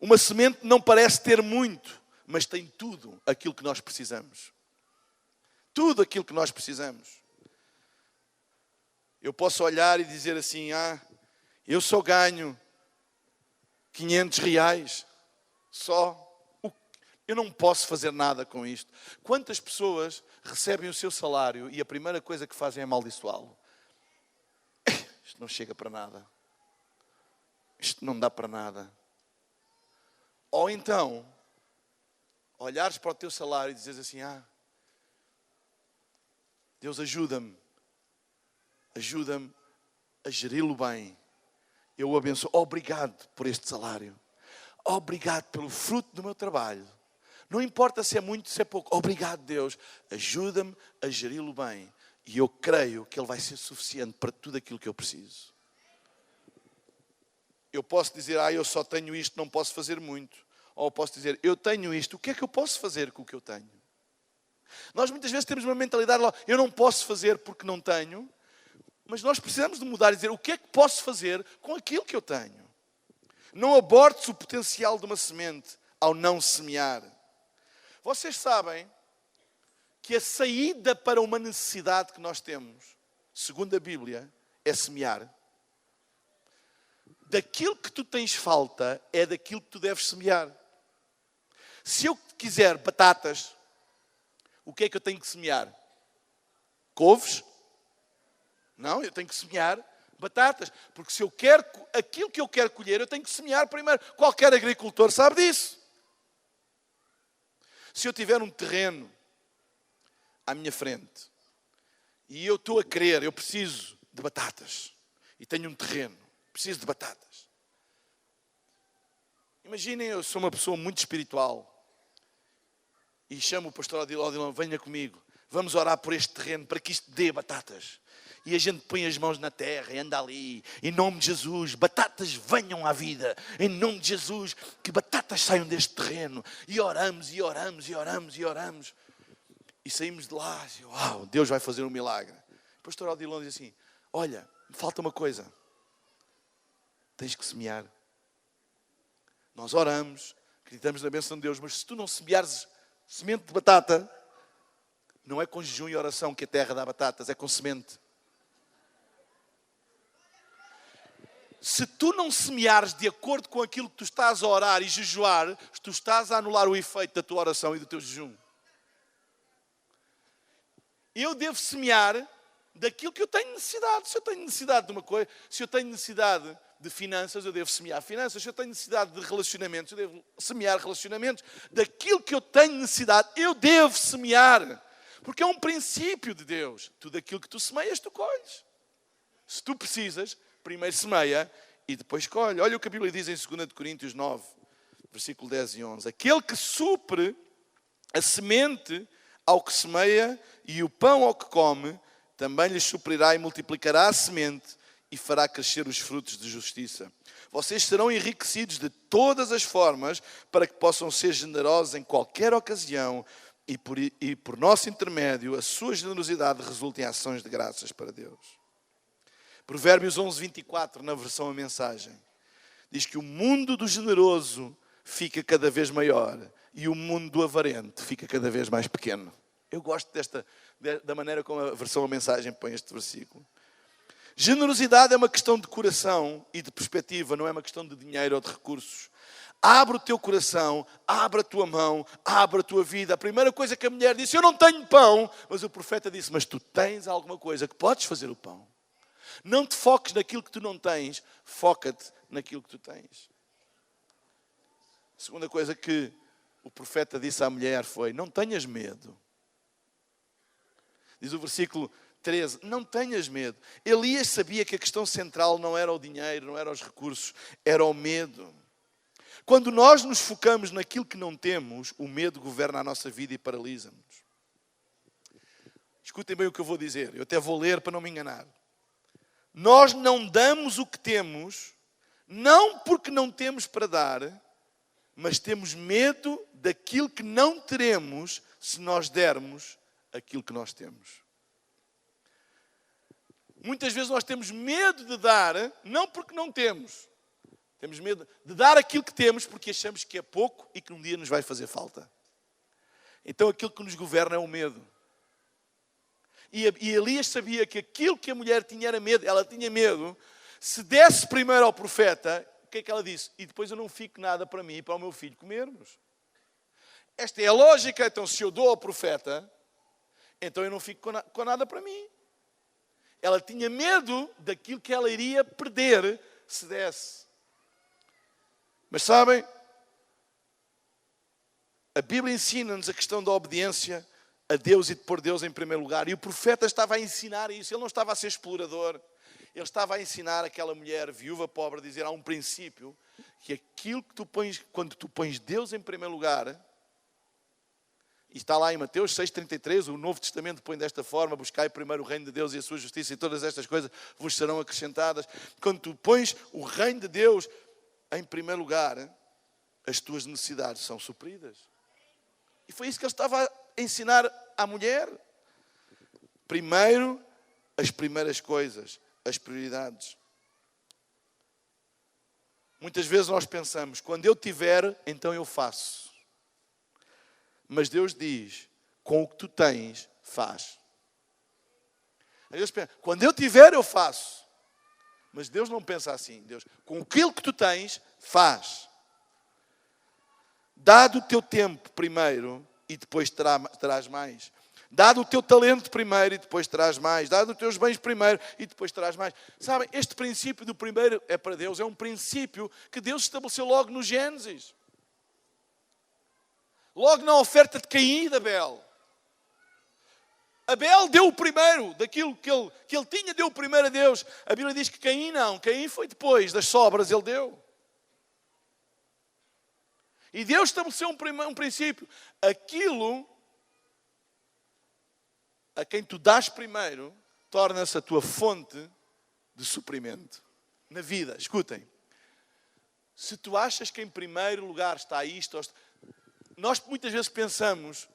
Uma semente não parece ter muito, mas tem tudo aquilo que nós precisamos. Tudo aquilo que nós precisamos. Eu posso olhar e dizer assim, eu só ganho 500 reais, só. Eu não posso fazer nada com isto. Quantas pessoas recebem o seu salário e a primeira coisa que fazem é amaldiçoá-lo? Isto não chega para nada. Isto não dá para nada. Ou então, olhares para o teu salário e dizes assim, Deus ajuda-me a geri-lo bem. Eu o abençoo. Obrigado por este salário. Obrigado pelo fruto do meu trabalho. Não importa se é muito, se é pouco. Obrigado, Deus. Ajuda-me a geri-lo bem. E eu creio que Ele vai ser suficiente para tudo aquilo que eu preciso. Eu posso dizer, eu só tenho isto, não posso fazer muito. Ou posso dizer, eu tenho isto, o que é que eu posso fazer com o que eu tenho? Nós muitas vezes temos uma mentalidade, eu não posso fazer porque não tenho. Mas nós precisamos de mudar e dizer, o que é que posso fazer com aquilo que eu tenho? Não abortes o potencial de uma semente ao não semear. Vocês sabem que a saída para uma necessidade que nós temos, segundo a Bíblia, é semear. Daquilo que tu tens falta, é daquilo que tu deves semear. Se eu quiser batatas, o que é que eu tenho que semear? Couves? Não, eu tenho que semear batatas. Porque se eu quero aquilo que eu quero colher, eu tenho que semear primeiro. Qualquer agricultor sabe disso. Se eu tiver um terreno à minha frente e eu estou a querer, eu preciso de batatas e tenho um terreno, preciso de batatas. Imaginem, eu sou uma pessoa muito espiritual e chamo o pastor Odilon, venha comigo, vamos orar por este terreno para que isto dê batatas. E a gente põe as mãos na terra e anda ali. Em nome de Jesus, batatas venham à vida. Em nome de Jesus, que batatas saiam deste terreno. E oramos, e oramos, e oramos, e oramos. E saímos de lá. E, uau, Deus vai fazer um milagre. O pastor Odilon diz assim, olha, me falta uma coisa. Tens que semear. Nós oramos, acreditamos na bênção de Deus. Mas se tu não semeares semente de batata, não é com jejum e oração que a terra dá batatas, é com semente. Se tu não semeares de acordo com aquilo que tu estás a orar e jejuar, tu estás a anular o efeito da tua oração e do teu jejum. Eu devo semear daquilo que eu tenho necessidade. Se eu tenho necessidade de uma coisa, se eu tenho necessidade de finanças, eu devo semear finanças. Se eu tenho necessidade de relacionamentos, eu devo semear relacionamentos. Daquilo que eu tenho necessidade, eu devo semear. Porque é um princípio de Deus. Tudo aquilo que tu semeias, tu colhes. Se tu precisas, primeiro semeia e depois colhe. Olha o que a Bíblia diz em 2 Coríntios 9, versículo 10 e 11. Aquele que supre a semente ao que semeia e o pão ao que come, também lhes suprirá e multiplicará a semente e fará crescer os frutos de justiça. Vocês serão enriquecidos de todas as formas para que possam ser generosos em qualquer ocasião e por nosso intermédio a sua generosidade resulte em ações de graças para Deus. Provérbios 11, 24, na versão A Mensagem, diz que o mundo do generoso fica cada vez maior e o mundo do avarento fica cada vez mais pequeno. Eu gosto da maneira como a versão A Mensagem põe este versículo. Generosidade é uma questão de coração e de perspectiva, não é uma questão de dinheiro ou de recursos. Abre o teu coração, abre a tua mão, abre a tua vida. A primeira coisa que a mulher disse, eu não tenho pão. Mas o profeta disse, mas tu tens alguma coisa que podes fazer o pão. Não te foques naquilo que tu não tens, foca-te naquilo que tu tens. A segunda coisa que o profeta disse à mulher foi, não tenhas medo. Diz o versículo 13, não tenhas medo. Elias sabia que a questão central não era o dinheiro, não era os recursos, era o medo. Quando nós nos focamos naquilo que não temos, o medo governa a nossa vida e paralisa-nos. Escutem bem o que eu vou dizer, eu até vou ler para não me enganar. Nós não damos o que temos, não porque não temos para dar, mas temos medo daquilo que não teremos se nós dermos aquilo que nós temos. Muitas vezes nós temos medo de dar, não porque não temos. Temos medo de dar aquilo que temos porque achamos que é pouco e que um dia nos vai fazer falta. Então aquilo que nos governa é o medo. E Elias sabia que aquilo que a mulher tinha era medo. Ela tinha medo. Se desse primeiro ao profeta, o que é que ela disse? E depois eu não fico nada para mim e para o meu filho comermos. Esta é a lógica. Então se eu dou ao profeta, então eu não fico com nada para mim. Ela tinha medo daquilo que ela iria perder se desse. Mas sabem, a Bíblia ensina-nos a questão da obediência a Deus e de pôr Deus em primeiro lugar. E o profeta estava a ensinar isso. Ele não estava a ser explorador. Ele estava a ensinar aquela mulher viúva pobre a dizer, há um princípio, que aquilo que tu pões, quando tu pões Deus em primeiro lugar, e está lá em Mateus 6,33, o Novo Testamento põe desta forma, buscai primeiro o reino de Deus e a sua justiça e todas estas coisas vos serão acrescentadas. Quando tu pões o reino de Deus em primeiro lugar, as tuas necessidades são supridas. E foi isso que ele estava a ensinar à mulher. Primeiro, as primeiras coisas, as prioridades. Muitas vezes nós pensamos, quando eu tiver, então eu faço. Mas Deus diz, com o que tu tens, faz. Às vezes pensa, quando eu tiver, eu faço. Mas Deus não pensa assim. Deus, com aquilo que tu tens, faz. Dá do teu tempo primeiro e depois terás mais. Dá do teu talento primeiro e depois terás mais. Dá dos teus bens primeiro e depois terás mais. Sabem, este princípio do primeiro é para Deus. É um princípio que Deus estabeleceu logo no Gênesis. Logo na oferta de Caim e de Abel. Abel deu o primeiro, daquilo que ele tinha, deu o primeiro a Deus. A Bíblia diz que Caim não. Caim foi depois, das sobras ele deu. E Deus estabeleceu um princípio. Aquilo a quem tu dás primeiro, torna-se a tua fonte de suprimento. Na vida, escutem. Se tu achas que em primeiro lugar está isto, nós muitas vezes pensamos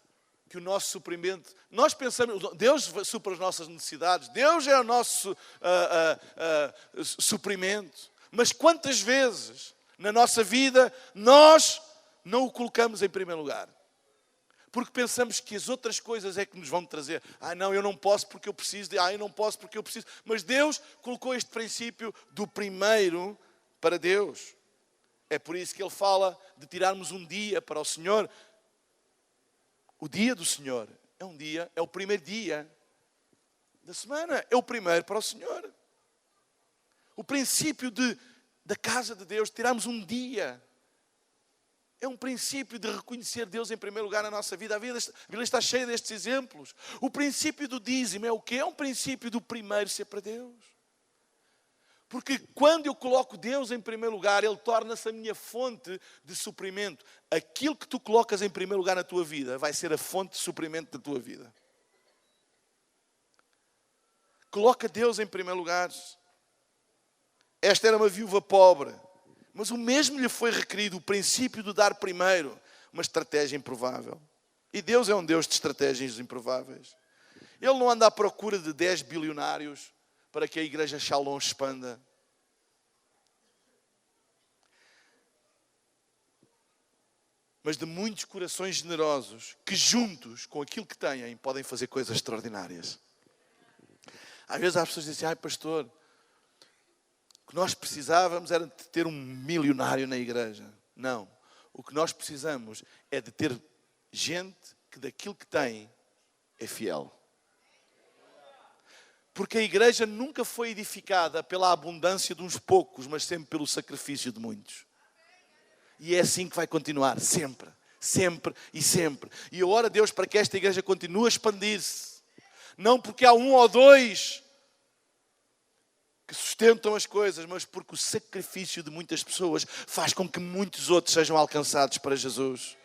que o nosso suprimento, nós pensamos, Deus supra as nossas necessidades, Deus é o nosso suprimento. Mas quantas vezes na nossa vida nós não o colocamos em primeiro lugar? Porque pensamos que as outras coisas é que nos vão trazer. Não, eu não posso porque eu preciso. Eu não posso porque eu preciso. Mas Deus colocou este princípio do primeiro para Deus. É por isso que Ele fala de tirarmos um dia para o Senhor. O dia do Senhor é um dia, é o primeiro dia da semana. É o primeiro para o Senhor. O princípio da casa de Deus, tirarmos um dia. É um princípio de reconhecer Deus em primeiro lugar na nossa vida. A Bíblia está cheia destes exemplos. O princípio do dízimo é o quê? É um princípio do primeiro ser para Deus. Porque quando eu coloco Deus em primeiro lugar, Ele torna-se a minha fonte de suprimento. Aquilo que tu colocas em primeiro lugar na tua vida vai ser a fonte de suprimento da tua vida. Coloca Deus em primeiro lugar. Esta era uma viúva pobre, mas o mesmo lhe foi requerido, o princípio de dar primeiro, uma estratégia improvável. E Deus é um Deus de estratégias improváveis. Ele não anda à procura de 10 bilionários para que a igreja Shalom expanda. Mas de muitos corações generosos que juntos, com aquilo que têm, podem fazer coisas extraordinárias. Às vezes as pessoas dizem, pastor, o que nós precisávamos era de ter um milionário na igreja. Não. O que nós precisamos é de ter gente que daquilo que tem é fiel. Porque a igreja nunca foi edificada pela abundância de uns poucos, mas sempre pelo sacrifício de muitos. E é assim que vai continuar, sempre, sempre e sempre. E eu oro a Deus para que esta igreja continue a expandir-se. Não porque há um ou dois que sustentam as coisas, mas porque o sacrifício de muitas pessoas faz com que muitos outros sejam alcançados para Jesus.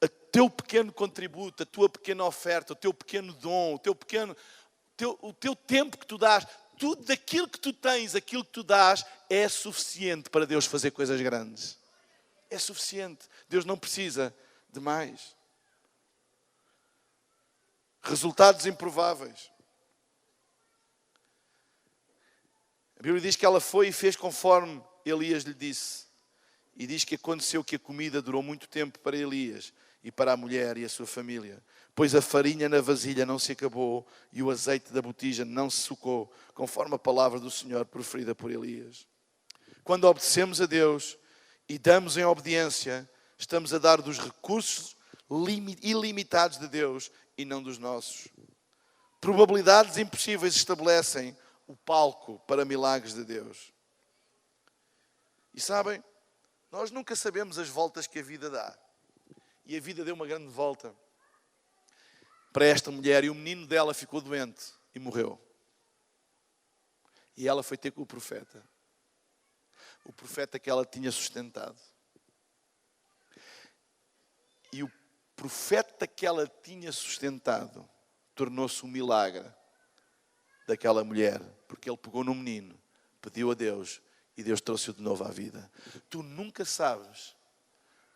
O teu pequeno contributo, a tua pequena oferta, o teu pequeno dom, o teu tempo que tu dás, tudo daquilo que tu tens, aquilo que tu dás, é suficiente para Deus fazer coisas grandes. É suficiente. Deus não precisa de mais. Resultados improváveis. A Bíblia diz que ela foi e fez conforme Elias lhe disse. E diz que aconteceu que a comida durou muito tempo para Elias e para a mulher e a sua família. Pois a farinha na vasilha não se acabou e o azeite da botija não se secou, conforme a palavra do Senhor proferida por Elias. Quando obedecemos a Deus e damos em obediência, estamos a dar dos recursos ilimitados de Deus e não dos nossos. Probabilidades impossíveis estabelecem o palco para milagres de Deus. E sabem, nós nunca sabemos as voltas que a vida dá. E a vida deu uma grande volta para esta mulher e o menino dela ficou doente e morreu. E ela foi ter com o profeta que ela tinha sustentado. E o profeta que ela tinha sustentado tornou-se um milagre daquela mulher, porque ele pegou no menino, pediu a Deus e Deus trouxe-o de novo à vida. Tu nunca sabes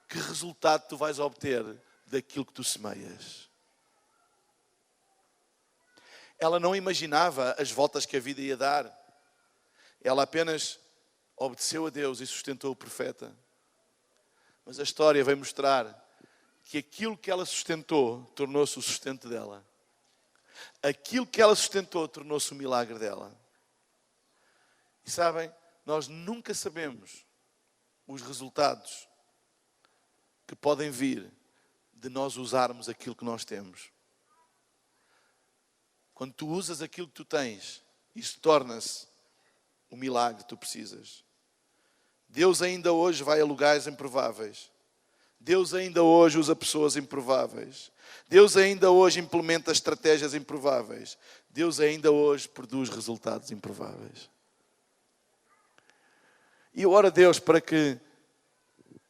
que resultado tu vais obter daquilo que tu semeias. Ela não imaginava as voltas que a vida ia dar. Ela apenas obedeceu a Deus e sustentou o profeta. Mas a história vai mostrar que aquilo que ela sustentou tornou-se o sustento dela. Aquilo que ela sustentou tornou-se o milagre dela. E sabem, nós nunca sabemos os resultados que podem vir de nós usarmos aquilo que nós temos. Quando tu usas aquilo que tu tens, isso torna-se o milagre que tu precisas. Deus ainda hoje vai a lugares improváveis. Deus ainda hoje usa pessoas improváveis. Deus ainda hoje implementa estratégias improváveis. Deus ainda hoje produz resultados improváveis. E eu oro a Deus para que,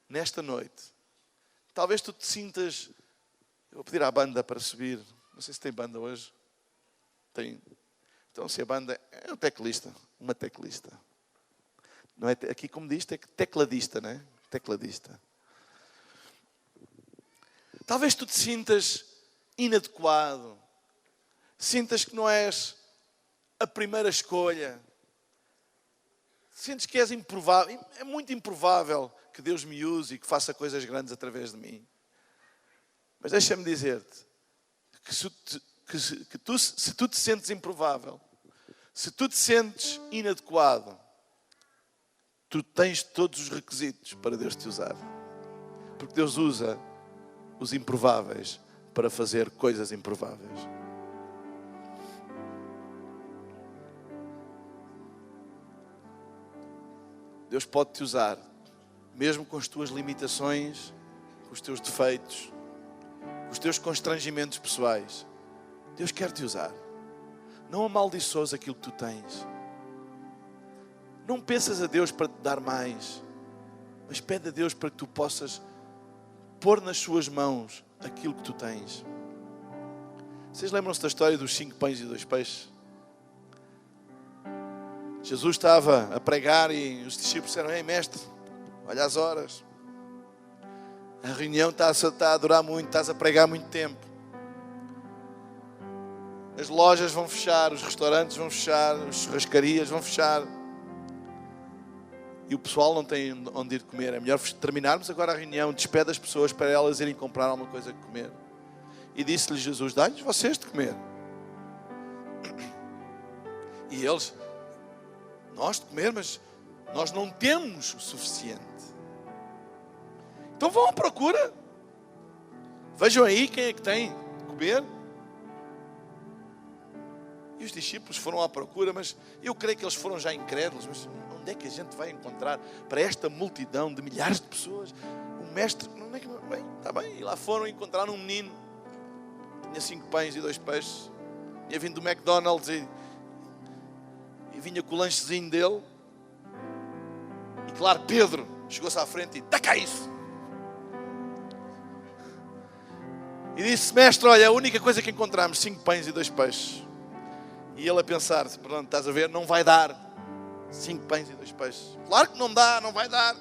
nesta noite, talvez tu te sintas... Eu vou pedir à banda para subir. Não sei se tem banda hoje. Tem. Então, se a banda é um teclista, uma teclista. Não é, aqui como diz, é tecladista, não é? Tecladista. Talvez tu te sintas inadequado. Sintas que não és a primeira escolha. Sentes que és improvável. É muito improvável que Deus me use e que faça coisas grandes através de mim. Mas deixa-me dizer-te que se tu te sentes improvável, se tu te sentes inadequado, tu tens todos os requisitos para Deus te usar. Porque Deus usa os improváveis para fazer coisas improváveis. Deus pode te usar, mesmo com as tuas limitações, com os teus defeitos, com os teus constrangimentos pessoais. Deus quer te usar. Não amaldiçoes aquilo que tu tens. Não pensas a Deus para te dar mais, mas pede a Deus para que tu possas pôr nas suas mãos aquilo que tu tens. Vocês lembram-se da história dos 5 pães e 2 peixes? Jesus estava a pregar e os discípulos disseram: ei, mestre, olha as horas. A reunião está a durar muito, estás a pregar muito tempo. As lojas vão fechar, os restaurantes vão fechar, as churrascarias vão fechar. E o pessoal não tem onde ir comer. É melhor terminarmos agora a reunião, despede as pessoas para elas irem comprar alguma coisa de comer. E disse-lhes Jesus: dá-lhes vocês de comer. E eles: nós de comer, mas nós não temos o suficiente. Então vão à procura. Vejam aí quem é que tem de comer. E os discípulos foram à procura, mas eu creio que eles foram já incrédulos. Mas onde é que a gente vai encontrar para esta multidão de milhares de pessoas o mestre? Não é que bem, está bem. E lá foram encontrar um menino. Tinha 5 pães e 2 peixes. Tinha vindo do McDonald's e vinha com o lanchezinho dele. E claro, Pedro chegou-se à frente e: dá cá isso. E disse: mestre, olha, a única coisa que encontramos, 5 pães e 2 peixes. E ele a pensar: pronto, estás a ver, não vai dar 5 pães e 2 peixes. Claro que não dá, não vai dar.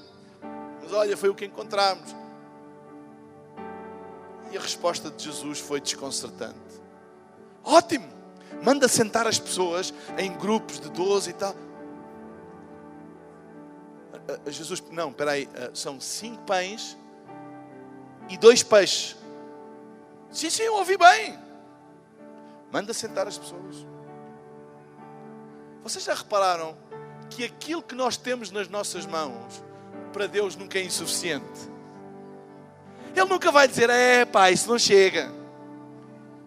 Mas olha, foi o que encontramos. E a resposta de Jesus foi desconcertante. Ótimo, manda sentar as pessoas em grupos de 12 e tal. Jesus, não, espera aí, são 5 pães e 2 peixes. Sim, eu ouvi bem. Manda sentar as pessoas. Vocês já repararam que aquilo que nós temos nas nossas mãos, para Deus nunca é insuficiente? Ele nunca vai dizer: pá, isso não chega.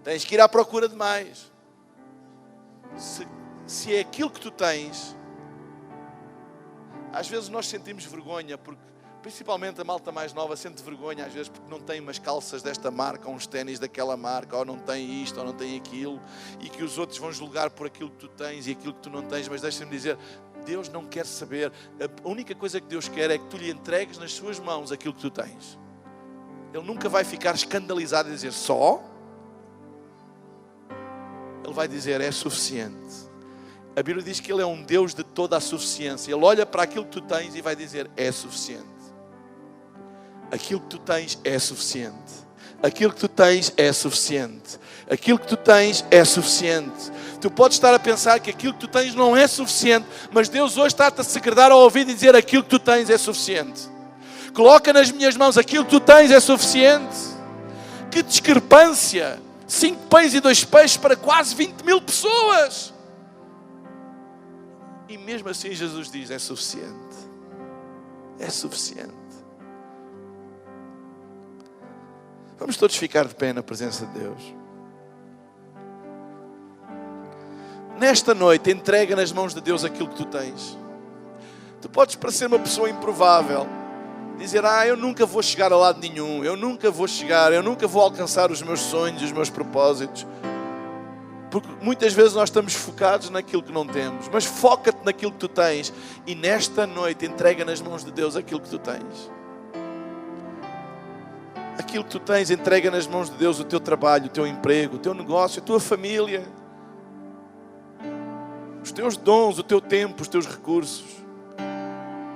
Tens que ir à procura de mais. Se é aquilo que tu tens, às vezes nós sentimos vergonha, porque principalmente a malta mais nova sente vergonha às vezes porque não tem umas calças desta marca, ou uns ténis daquela marca, ou não tem isto, ou não tem aquilo, e que os outros vão julgar por aquilo que tu tens e aquilo que tu não tens. Mas deixa-me dizer, Deus não quer saber. A única coisa que Deus quer é que tu lhe entregues nas suas mãos aquilo que tu tens. Ele nunca vai ficar escandalizado e dizer só. Ele vai dizer: é suficiente. A Bíblia diz que Ele é um Deus de toda a suficiência. Ele olha para aquilo que tu tens e vai dizer: é suficiente. Aquilo que tu tens é suficiente. Aquilo que tu tens é suficiente. Aquilo que tu tens é suficiente. Tu podes estar a pensar que aquilo que tu tens não é suficiente, mas Deus hoje está-te a segredar ao ouvido e dizer: aquilo que tu tens é suficiente. Coloca nas minhas mãos, aquilo que tu tens é suficiente. Que discrepância! 5 pães e 2 peixes para quase 20 mil pessoas. E mesmo assim Jesus diz: é suficiente. É suficiente. Vamos todos ficar de pé na presença de Deus. Nesta noite, entrega nas mãos de Deus aquilo que tu tens. Tu podes parecer uma pessoa improvável, dizer: eu nunca vou chegar a lado nenhum, eu nunca vou alcançar os meus sonhos, os meus propósitos. Porque muitas vezes nós estamos focados naquilo que não temos. Mas foca-te naquilo que tu tens. E nesta noite entrega nas mãos de Deus aquilo que tu tens. Aquilo que tu tens, entrega nas mãos de Deus o teu trabalho, o teu emprego, o teu negócio, a tua família. Os teus dons, o teu tempo, os teus recursos.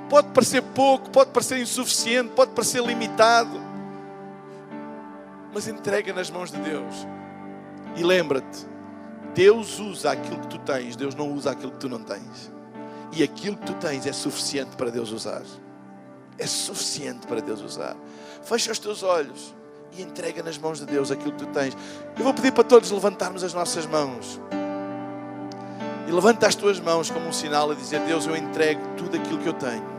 Pode parecer pouco, pode parecer insuficiente, pode parecer limitado. Mas entrega nas mãos de Deus. E lembra-te, Deus usa aquilo que tu tens, Deus não usa aquilo que tu não tens. E aquilo que tu tens é suficiente para Deus usar. É suficiente para Deus usar. Fecha os teus olhos e entrega nas mãos de Deus aquilo que tu tens. Eu vou pedir para todos levantarmos as nossas mãos. E levanta as tuas mãos como um sinal a dizer: Deus, eu entrego tudo aquilo que eu tenho.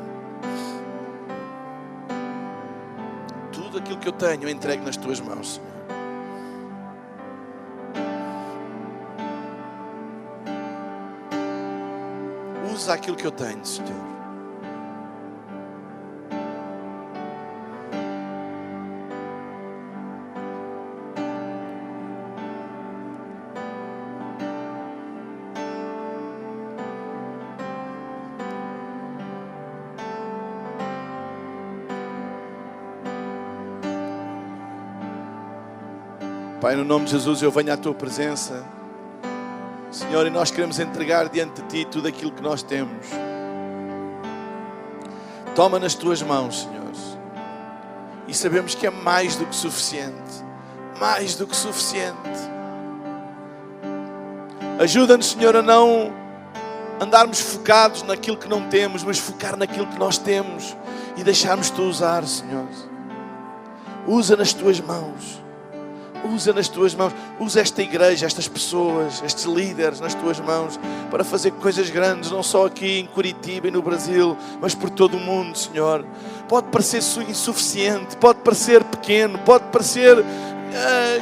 Tudo aquilo que eu tenho eu entrego nas tuas mãos, Senhor. Usa aquilo que eu tenho, Senhor. Pai, no nome de Jesus eu venho à Tua presença, Senhor, e nós queremos entregar diante de Ti tudo aquilo que nós temos. Toma nas Tuas mãos, Senhor, e sabemos que é mais do que suficiente, mais do que suficiente. Ajuda-nos, Senhor, a não andarmos focados naquilo que não temos, mas focar naquilo que nós temos e deixarmos-te usar, Senhor. Usa nas Tuas mãos. Usa nas Tuas mãos. Usa esta igreja, estas pessoas, estes líderes nas Tuas mãos para fazer coisas grandes, não só aqui em Curitiba e no Brasil, mas por todo o mundo, Senhor. Pode parecer insuficiente, pode parecer pequeno, pode parecer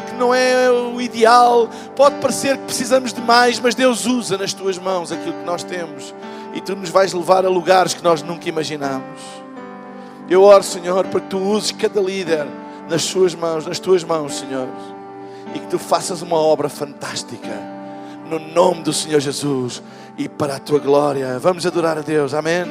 que não é o ideal, pode parecer que precisamos de mais, mas Deus usa nas Tuas mãos aquilo que nós temos e Tu nos vais levar a lugares que nós nunca imaginamos. Eu oro, Senhor, para que Tu uses cada líder nas Tuas mãos, Senhor, e que Tu faças uma obra fantástica no nome do Senhor Jesus e para a Tua glória. Vamos adorar a Deus, amém?